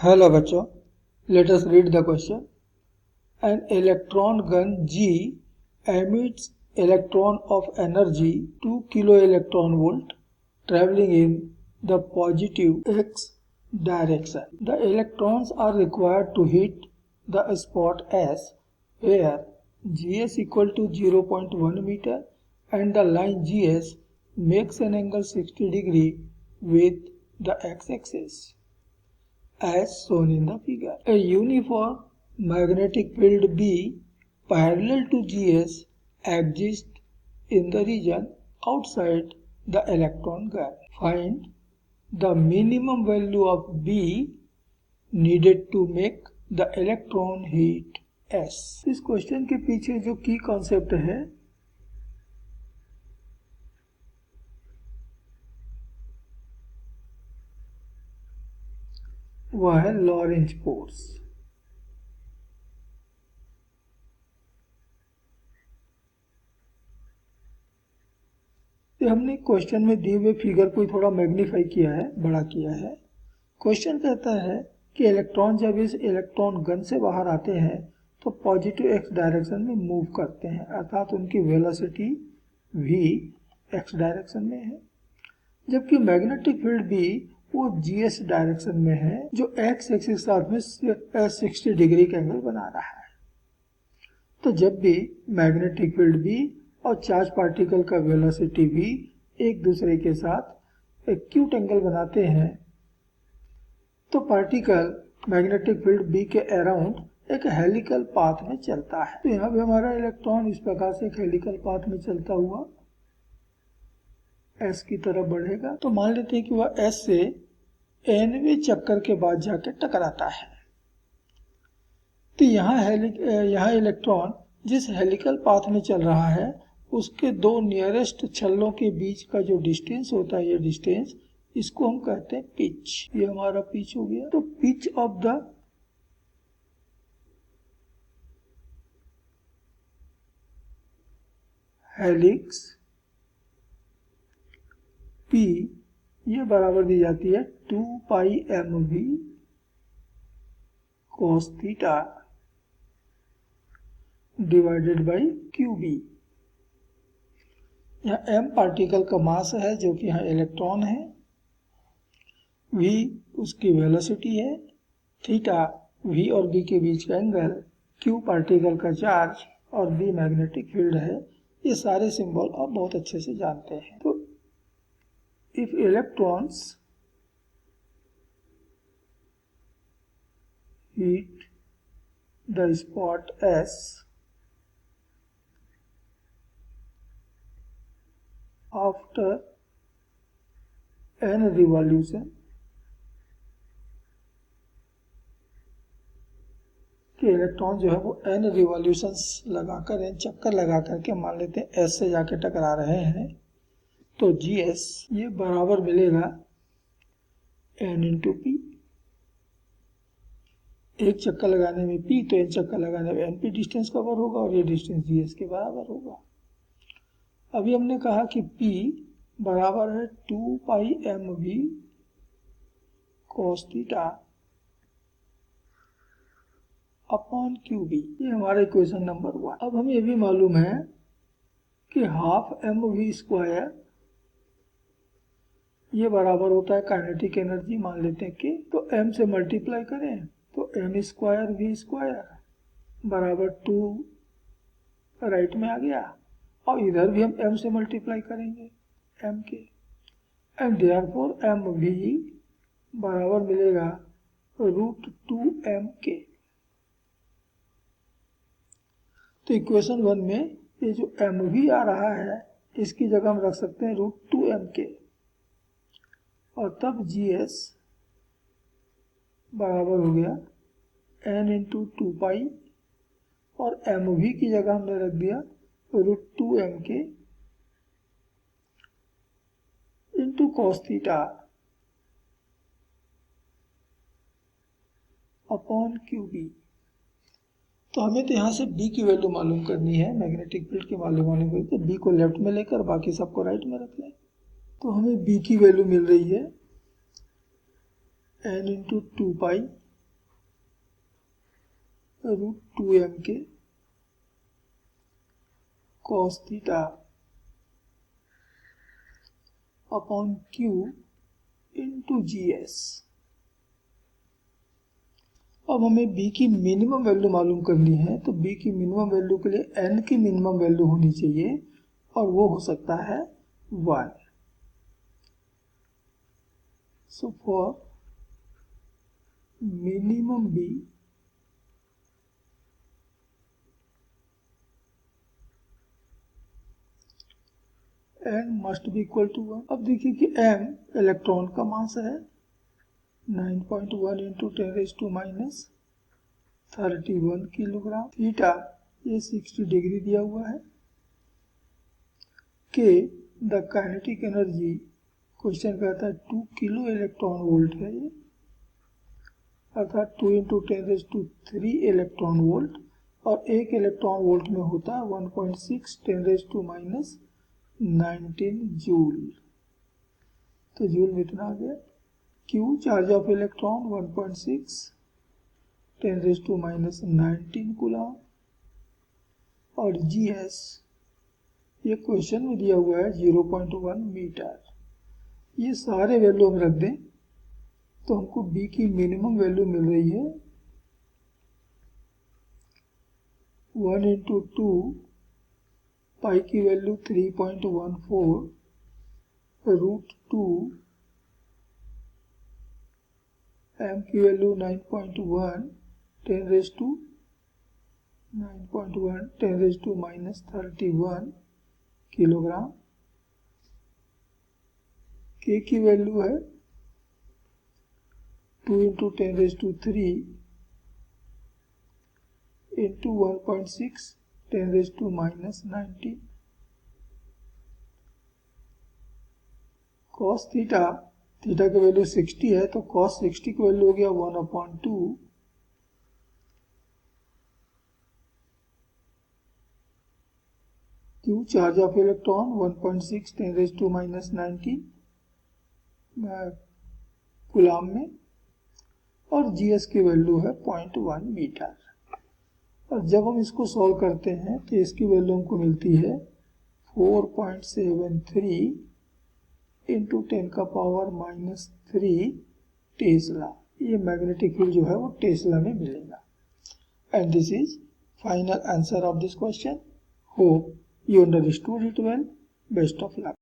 Hello बच्चों, let us read the question. An electron gun G emits electron of energy 2 kilo electron volt traveling in the positive x direction. The electrons are required to hit the spot S where Gs equal to 0.1 meter and the line Gs makes an angle 60 degree with the x-axis as shown in the figure. A uniform magnetic field B parallel to Gs exists in the region outside the electron gun. Find the minimum value of B needed to make the electron hit S. इस question के पीछे जो की concept है वह है Lorentz force. ये हमने क्वेश्चन में दिए हुए फिगर को थोड़ा मैग्नीफाई किया है, बड़ा किया है। क्वेश्चन कहता है कि इलेक्ट्रॉन जब इस इलेक्ट्रॉन गन से बाहर आते हैं तो पॉजिटिव एक्स डायरेक्शन में मूव करते हैं, अर्थात उनकी वेलोसिटी v एक्स डायरेक्शन में है, जबकि मैग्नेटिक फील्ड भी वो जीएस डायरेक्शन में है जो एक्स एक्सिस के साथ में 60 डिग्री का एंगल बना रहा है। तो जब भी मैग्नेटिक फील्ड भी और चार्ज पार्टिकल का वेलोसिटी भी एक दूसरे के साथ एक्यूट एंगल बनाते हैं तो पार्टिकल मैग्नेटिक फील्ड बी के अराउंड एक हेलिकल पाथ में चलता है। तो यहाँ भी हमारा इलेक्ट्रॉन इस प्रकार से एक हेलिकल पाथ में चलता हुआ S की तरफ बढ़ेगा। तो मान लेते हैं कि वह S से nवें चक्कर के बाद जाके टकराता है। तो यहाँ इलेक्ट्रॉन जिस हेलिकल पाथ में चल रहा है उसके दो नियरेस्ट छल्लों के बीच का जो डिस्टेंस होता है, ये डिस्टेंस, इसको हम कहते हैं पिच। ये हमारा पिच हो गया। तो pitch of the helix P ये बराबर दी जाती है 2 पाई mv cos theta divided by QB। यहाँ m पार्टिकल का मास है जो कि यहाँ इलेक्ट्रॉन है, v उसकी वेलोसिटी है, थीटा v और b के बीच का एंगल, q पार्टिकल का चार्ज और b मैग्नेटिक फील्ड है। ये सारे सिंबल आप बहुत अच्छे से जानते हैं। तो if electrons hit the spot S after n revolution, कि इलेक्ट्रॉन जो है वो n रिवॉल्यूशंस लगाकर, n चक्कर लगा करके मान लेते हैं S से जाके टकरा रहे हैं, तो GS ये बराबर मिलेगा n इंटू पी। एक चक्कर लगाने में P तो n चक्कर लगाने में NP डिस्टेंस कवर होगा और ये डिस्टेंस GS के बराबर होगा। अभी हमने कहा कि P बराबर है 2 पाई mv cos theta upon QB। ये हमारा इक्वेशन नंबर 1। अब हमें ये भी मालूम है कि हाफ mv स्क्वायर ये बराबर होता है काइनेटिक एनर्जी, मान लेते हैं कि, तो m से मल्टीप्लाई करें तो m स्क्वायर v स्क्वायर बराबर 2 राइट में आ गया, और इधर भी हम m से मल्टीप्लाई करेंगे m के, एंड देयरफॉर mv बराबर मिलेगा √2m के। तो इक्वेशन 1 में ये जो mv आ रहा है इसकी जगह हम रख सकते हैं √2m के, और तब GS बराबर हो गया n इंटू 2 पाई, और mv की जगह हमने रख दिया √2m के into cos theta upon QB। तो हमें तो यहाँ से B की वैल्यू मालूम करनी है, मैग्नेटिक फील्ड की मालूम करनी, तो B को लेफ्ट में लेकर बाकी सबको राइट में रख लें। तो हमें B की वैल्यू मिल रही है n इंटू 2 पाई √2m के cos theta upon q into GS। अब हमें b की मिनिमम वैल्यू मालूम करनी है, तो b की मिनिमम वैल्यू के लिए n की मिनिमम वैल्यू होनी चाहिए और वो हो सकता है 1। So for minimum b n must be equal to 1। अब देखिए कि m इलेक्ट्रॉन का मास है 9.1 इंटू 10⁻31 किलोग्राम। थीटा ये 60 डिग्री दिया हुआ है। k the kinetic energy, question कहता है 2 किलो इलेक्ट्रॉन वोल्ट है ये, अर्थात 2 इंटू 10⁻³ इलेक्ट्रॉन वोल्ट, और 1 इलेक्ट्रॉन वोल्ट में होता है 1.6 10⁻19 जूल। तो जूल में इतना आ गया। Q charge of electron 1.6 10⁻19 coulomb, और GS ये क्वेश्चन में दिया हुआ है 0.1 मीटर। ये सारे वैल्यू हम रख दें तो हमको B की मिनिमम वैल्यू मिल रही है 1 इंटू 2, पाई की वैल्यू 3.14, √2, m की वैल्यू 9.1 10⁻31 किलोग्राम। k की वैल्यू है 2 into 10⁻³ into 1.6 10⁻19। cos theta, theta की वैल्यू 60 है, तो cos 60 की वैल्यू हो गया 1/2। Q charge of electron 1.6 10⁻19 coulomb में, और GS की वैल्यू है 0.1 मीटर। और जब हम इसको सॉल्व करते हैं तो इसकी वैल्यू हमको मिलती है 4.73 इंटू 10⁻³ टेस्ला। ये मैग्नेटिक फील्ड जो है वो टेस्ला में मिलेगा। And this is final answer of this question. Hope you understood it well. Best of luck.